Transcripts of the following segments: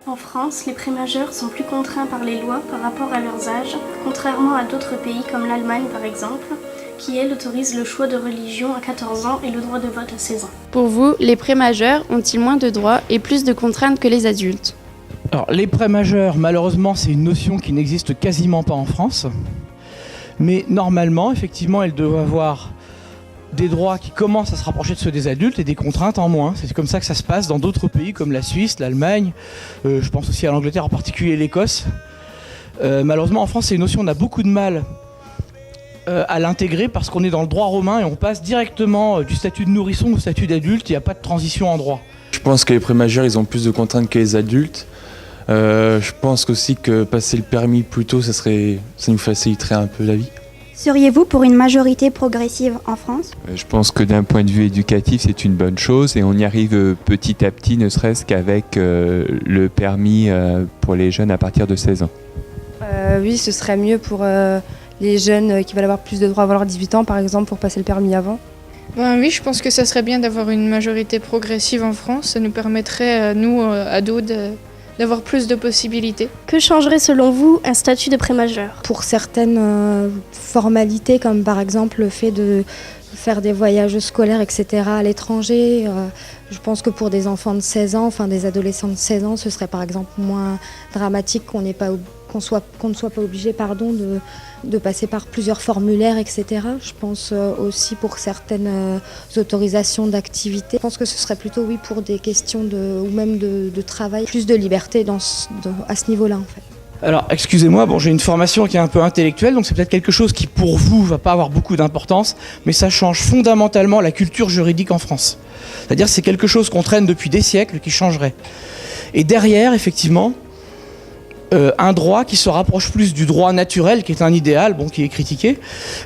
En France, les prémajeurs sont plus contraints par les lois par rapport à leurs âges, contrairement à d'autres pays comme l'Allemagne par exemple, qui elle autorise le choix de religion à 14 ans et le droit de vote à 16 ans. Pour vous, les prémajeurs ont-ils moins de droits et plus de contraintes que les adultes ? Alors, les prémajeurs, malheureusement, c'est une notion qui n'existe quasiment pas en France. Mais normalement, effectivement, elles doivent avoir des droits qui commencent à se rapprocher de ceux des adultes et des contraintes en moins. C'est comme ça que ça se passe dans d'autres pays comme la Suisse, l'Allemagne, je pense aussi à l'Angleterre, en particulier l'Écosse. Malheureusement, en France, c'est une notion, on a beaucoup de mal à l'intégrer parce qu'on est dans le droit romain et on passe directement du statut de nourrisson au statut d'adulte, il n'y a pas de transition en droit. Je pense que les prémajeurs, ils ont plus de contraintes que les adultes. Je pense aussi que passer le permis plus tôt, ça nous faciliterait un peu la vie. Seriez-vous pour une majorité progressive en France ? Je pense que d'un point de vue éducatif, c'est une bonne chose et on y arrive petit à petit, ne serait-ce qu'avec le permis pour les jeunes à partir de 16 ans. Oui, ce serait mieux pour les jeunes qui veulent avoir plus de droits avant leurs 18 ans, par exemple, pour passer le permis avant. Oui, je pense que ça serait bien d'avoir une majorité progressive en France. Ça nous permettrait, nous, ados, d'avoir plus de possibilités. Que changerait selon vous un statut de prémajeur ? Pour certaines formalités, comme par exemple le fait de faire des voyages scolaires, etc. à l'étranger, je pense que pour des enfants de 16 ans, enfin des adolescents de 16 ans, ce serait par exemple moins dramatique qu'on ne soit pas obligé de passer par plusieurs formulaires, etc. Je pense aussi pour certaines autorisations d'activité. Je pense que ce serait plutôt oui pour des questions ou même de travail, plus de liberté à ce niveau-là en fait. Alors, excusez-moi, j'ai une formation qui est un peu intellectuelle, donc c'est peut-être quelque chose qui, pour vous, va pas avoir beaucoup d'importance, mais ça change fondamentalement la culture juridique en France. C'est-à-dire que c'est quelque chose qu'on traîne depuis des siècles qui changerait. Et derrière, effectivement, un droit qui se rapproche plus du droit naturel, qui est un idéal, qui est critiqué,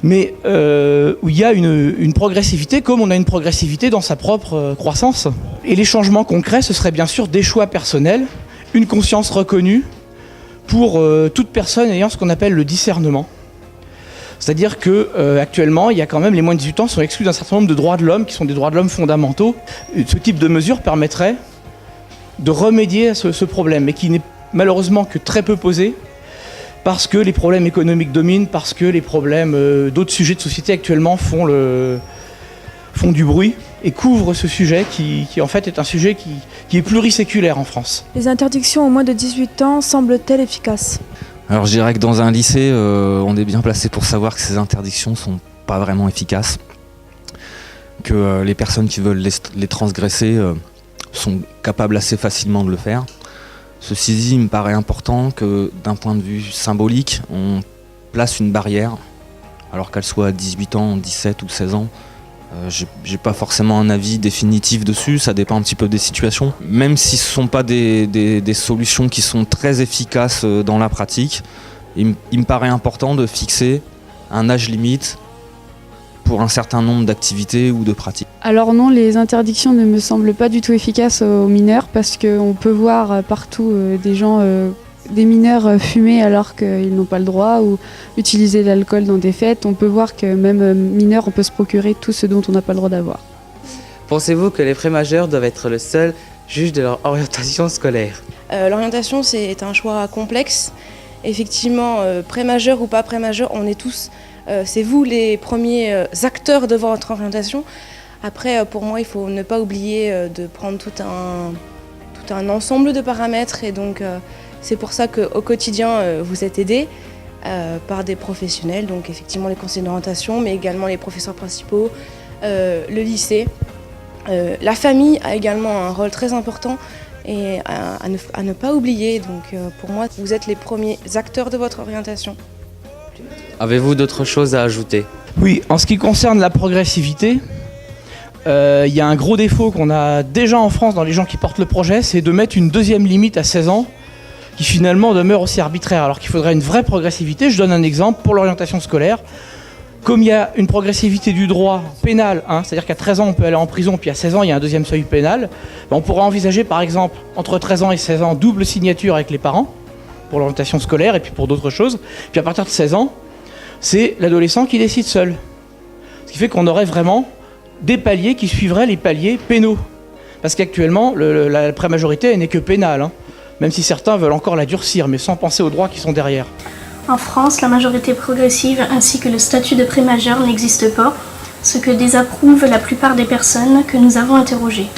mais où il y a une progressivité, comme on a une progressivité dans sa propre croissance. Et les changements concrets, ce serait bien sûr des choix personnels, une conscience reconnue, pour toute personne ayant ce qu'on appelle le discernement. C'est-à-dire qu'actuellement, il y a quand même les moins de 18 ans sont exclus d'un certain nombre de droits de l'homme qui sont des droits de l'homme fondamentaux. Ce type de mesure permettrait de remédier à ce problème, mais qui n'est malheureusement que très peu posé, parce que les problèmes économiques dominent, parce que les problèmes d'autres sujets de société actuellement font du bruit et couvrent ce sujet qui en fait est un sujet qui est pluriséculaire en France. Les interdictions aux moins de 18 ans semblent-elles efficaces ? Alors je dirais que dans un lycée, on est bien placé pour savoir que ces interdictions ne sont pas vraiment efficaces, que les personnes qui veulent les transgresser sont capables assez facilement de le faire. Ceci dit, il me paraît important que d'un point de vue symbolique, on place une barrière, alors qu'elle soit à 18 ans, 17 ou 16 ans. J'ai pas forcément un avis définitif dessus, ça dépend un petit peu des situations. Même si ce ne sont pas des solutions qui sont très efficaces dans la pratique, il me paraît important de fixer un âge limite pour un certain nombre d'activités ou de pratiques. Alors non, les interdictions ne me semblent pas du tout efficaces aux mineurs parce qu'on peut voir partout des mineurs fumer alors qu'ils n'ont pas le droit ou utiliser de l'alcool dans des fêtes. On peut voir que même mineurs, on peut se procurer tout ce dont on n'a pas le droit d'avoir. Pensez-vous que les prémajeurs doivent être le seul juge de leur orientation scolaire ? L'orientation, c'est un choix complexe. Effectivement, prémajeur ou pas prémajeur, on est tous... c'est vous les premiers acteurs de votre orientation. Après, pour moi, il faut ne pas oublier de prendre tout un ensemble de paramètres. Et donc, c'est pour ça qu'au quotidien, vous êtes aidés par des professionnels. Donc, effectivement, les conseillers d'orientation, mais également les professeurs principaux, le lycée. La famille a également un rôle très important et à ne pas oublier. Donc, pour moi, vous êtes les premiers acteurs de votre orientation. Avez-vous d'autres choses à ajouter ? Oui, en ce qui concerne la progressivité, il y a un gros défaut qu'on a déjà en France dans les gens qui portent le projet, c'est de mettre une deuxième limite à 16 ans qui finalement demeure aussi arbitraire, alors qu'il faudrait une vraie progressivité. Je donne un exemple pour l'orientation scolaire. Comme il y a une progressivité du droit pénal, c'est-à-dire qu'à 13 ans on peut aller en prison, puis à 16 ans il y a un deuxième seuil pénal, on pourrait envisager par exemple entre 13 ans et 16 ans double signature avec les parents pour l'orientation scolaire et puis pour d'autres choses. Puis à partir de 16 ans, c'est l'adolescent qui décide seul. Ce qui fait qu'on aurait vraiment des paliers qui suivraient les paliers pénaux. Parce qu'actuellement, la prémajorité elle n'est que pénale. même si certains veulent encore la durcir, mais sans penser aux droits qui sont derrière. En France, la majorité progressive ainsi que le statut de pré-majeur n'existe pas, ce que désapprouvent la plupart des personnes que nous avons interrogées.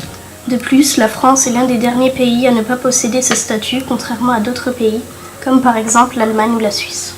De plus, la France est l'un des derniers pays à ne pas posséder ce statut, contrairement à d'autres pays, comme par exemple l'Allemagne ou la Suisse.